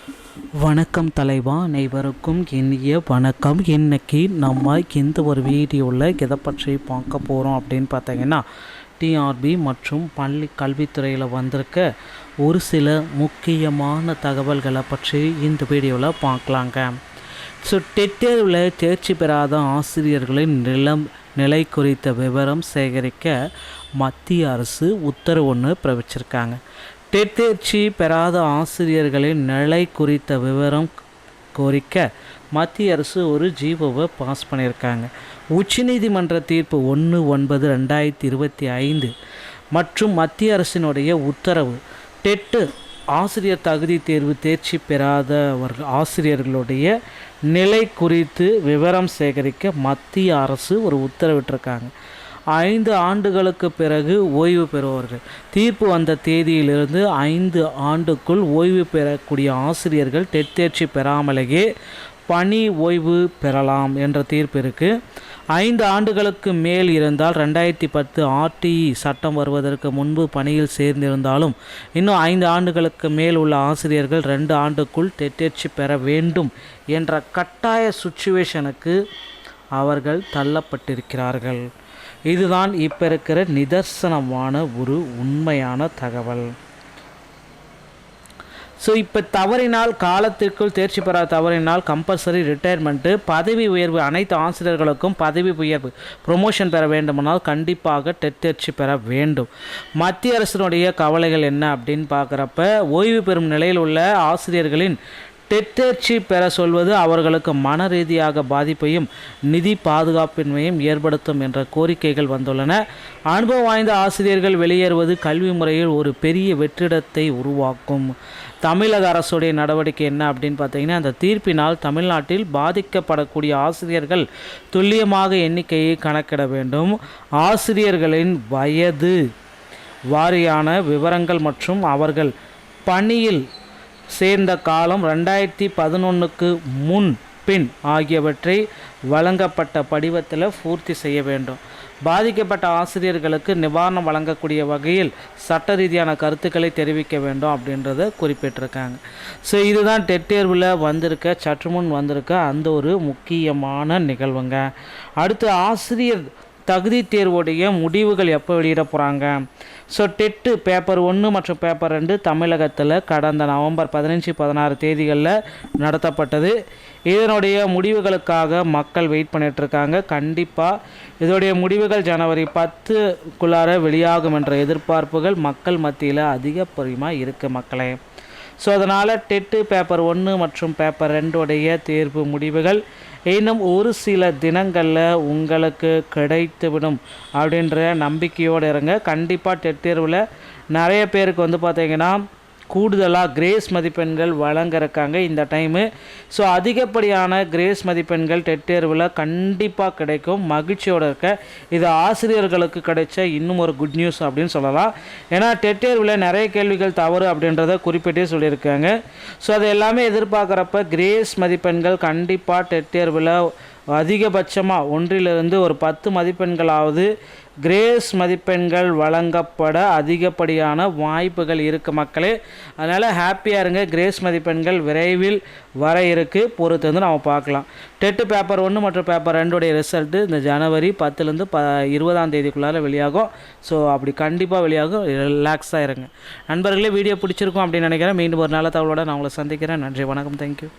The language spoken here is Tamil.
வணக்கம் தலைவா, அனைவருக்கும் இனிய வணக்கம். இன்றைக்கி நம்ம இந்த ஒரு வீடியோவில் எதை பற்றி பார்க்க போகிறோம் அப்படின்னு பார்த்தீங்கன்னா, டிஆர்பி மற்றும் பள்ளி கல்வித்துறையில் வந்திருக்க ஒரு சில முக்கியமான தகவல்களை பற்றி இந்த வீடியோவில் பார்க்கலாங்க. ஸோ டெட் தேர்ச்சி பெறாத ஆசிரியர்களின் நிலை குறித்த விவரம் சேகரிக்க மத்திய அரசு உத்தரவு ஒன்று பிறப்பிச்சிருக்காங்க. டெட் தேர்ச்சி பெறாத ஆசிரியர்களின் நிலை குறித்த விவரம் கோரிக்க மத்திய அரசு ஒரு ஜிஓவை பாஸ் பண்ணியிருக்காங்க. உச்சநீதிமன்ற தீர்ப்பு 1/9/2025 மற்றும் மத்திய அரசினுடைய உத்தரவு டெட்டு ஆசிரியர் தகுதி தேர்வு தேர்ச்சி பெறாதவர்கள் ஆசிரியர்களுடைய நிலை குறித்து விவரம் சேகரிக்க மத்திய அரசு ஒரு உத்தரவிட்டிருக்காங்க. 5 ஆண்டுகளுக்கு பிறகு ஓய்வு பெறுவார்கள். தீர்ப்பு வந்த தேதியிலிருந்து 5 ஆண்டுக்குள் ஓய்வு பெறக்கூடிய ஆசிரியர்கள் டெட் தேர்ச்சி பெறாமலேயே பணி ஓய்வு பெறலாம் என்ற தீர்ப்பு இருக்குது. 5 ஆண்டுகளுக்கு மேல் இருந்தால் 2010 RTE சட்டம் வருவதற்கு முன்பு பணியில் சேர்ந்திருந்தாலும் இன்னும் 5 ஆண்டுகளுக்கு மேல் உள்ள ஆசிரியர்கள் 2 ஆண்டுக்குள் டெட் தேர்ச்சி பெற வேண்டும் என்ற கட்டாய சுச்சுவேஷனுக்கு அவர்கள் தள்ளப்பட்டிருக்கிறார்கள். இதுதான் இப்போ இருக்கிற நிதர்சனமான ஒரு உண்மையான தகவல். ஸோ இப்போ தவறினால், காலத்திற்குள் தேர்ச்சி பெற தவறினால் கம்பல்சரி ரிட்டையர்மெண்ட்டு, பதவி உயர்வு, அனைத்து ஆசிரியர்களுக்கும் பதவி உயர்வு ப்ரொமோஷன் பெற வேண்டுமானால் கண்டிப்பாக டெட் தேர்ச்சி பெற வேண்டும். மத்திய அரசினுடைய கவலைகள் என்ன அப்படின்னு பார்க்குறப்ப, ஓய்வு பெறும் நிலையில் உள்ள ஆசிரியர்களின் டெட் தேர்ச்சி பெற சொல்வது அவர்களுக்கு மன ரீதியாக பாதிப்பையும் நிதி பாதுகாப்பின்மையும் ஏற்படுத்தும் என்ற கோரிக்கைகள் வந்துள்ளன. அனுபவம் வாய்ந்த ஆசிரியர்கள் வெளியேறுவது கல்வி முறையில் ஒரு பெரிய வெற்றிடத்தை உருவாக்கும். தமிழக அரசுடைய நடவடிக்கை என்ன அப்படின்னு பார்த்தீங்கன்னா, அந்த தீர்ப்பினால் தமிழ்நாட்டில் பாதிக்கப்படக்கூடிய ஆசிரியர்கள் துல்லியமாக எண்ணிக்கையை கணக்கிட வேண்டும். ஆசிரியர்களின் வயது வாரியான விவரங்கள் மற்றும் அவர்கள் பணியில் சேர்ந்த காலம் 2011க்கு முன் பின் ஆகியவற்றை வழங்கப்பட்ட படிவத்தில் பூர்த்தி செய்ய வேண்டும். பாதிக்கப்பட்ட ஆசிரியர்களுக்கு நிவாரணம் வழங்கக்கூடிய வகையில் சட்ட ரீதியான கருத்துக்களை தெரிவிக்க வேண்டும் அப்படின்றத குறிப்பிட்டிருக்காங்க. ஸோ இதுதான் டெட் தேர்வில் சற்று முன் வந்திருக்க அந்த ஒரு முக்கியமான நிகழ்வுங்க. அடுத்து ஆசிரியர் தகுதி தேர்வுடைய முடிவுகள் எப்போ வெளியிட போகிறாங்க? ஸோ டெட்டு பேப்பர் 1 மற்றும் பேப்பர் 2 தமிழகத்தில் கடந்த நவம்பர் 15-16 தேதிகளில் நடத்தப்பட்டது. இதனுடைய முடிவுகளுக்காக மக்கள் வெயிட் பண்ணிகிட்ருக்காங்க. கண்டிப்பாக இதோடைய முடிவுகள் ஜனவரி 10க்குள்ளார வெளியாகும் என்ற எதிர்பார்ப்புகள் மக்கள் மத்தியில் அதிகப்படியாக இருக்குது மக்களே. ஸோ அதனால் டெட்டு பேப்பர் 1 மற்றும் பேப்பர் 2 தேர்வு முடிவுகள் இன்னும் ஒரு சில தினங்களில் உங்களுக்கு கிடைத்துவிடும் அப்படின்ற நம்பிக்கையோடு இருங்க. கண்டிப்பாக டெட் தேர்வில் நிறைய பேருக்கு பார்த்திங்கன்னா கூடுதலாக கிரேஸ் மதிப்பெண்கள் வழங்க இருக்காங்க இந்த டைமு. ஸோ அதிகப்படியான கிரேஸ் மதிப்பெண்கள் டெட் தேர்வில் கண்டிப்பாக கிடைக்கும். மகிழ்ச்சியோடு இருக்க. இது ஆசிரியர்களுக்கு கிடைச்ச இன்னும் ஒரு குட் நியூஸ் அப்படின்னு சொல்லலாம். ஏன்னா டெட் தேர்வில் நிறைய கேள்விகள் தவறு அப்படின்றத குறிப்பிட்டே சொல்லியிருக்காங்க. ஸோ அது எல்லாமே எதிர்பார்க்குறப்ப கிரேஸ் மதிப்பெண்கள் கண்டிப்பாக டெட் தேர்வில் அதிகபட்சமாக 1லிருந்து ஒரு 10 மதிப்பெண்களாவது கிரேஸ் மதிப்பெண்கள் வழங்கப்பட அதிகப்படியான வாய்ப்புகள் இருக்குது மக்களே. அதனால் ஹாப்பியாக இருங்க. கிரேஸ் மதிப்பெண்கள் விரைவில் வர இருக்குது, பொறுத்து வந்து நம்ம பார்க்கலாம். டெட்டு பேப்பர் 1 மற்றும் பேப்பர் 2 ரிசல்ட்டு இந்த ஜனவரி 10லேருந்து 20ஆம் தேதிக்குள்ளார வெளியாகும். ஸோ அப்படி கண்டிப்பாக வெளியாகும். ரிலாக்ஸாக இருங்க நண்பர்களே. வீடியோ பிடிச்சிருக்கும் அப்படின்னு நினைக்கிறேன். மீண்டும் ஒரு நல்ல தகவலோடு நான் உங்களை சந்திக்கிறேன். நன்றி, வணக்கம், தேங்க்யூ.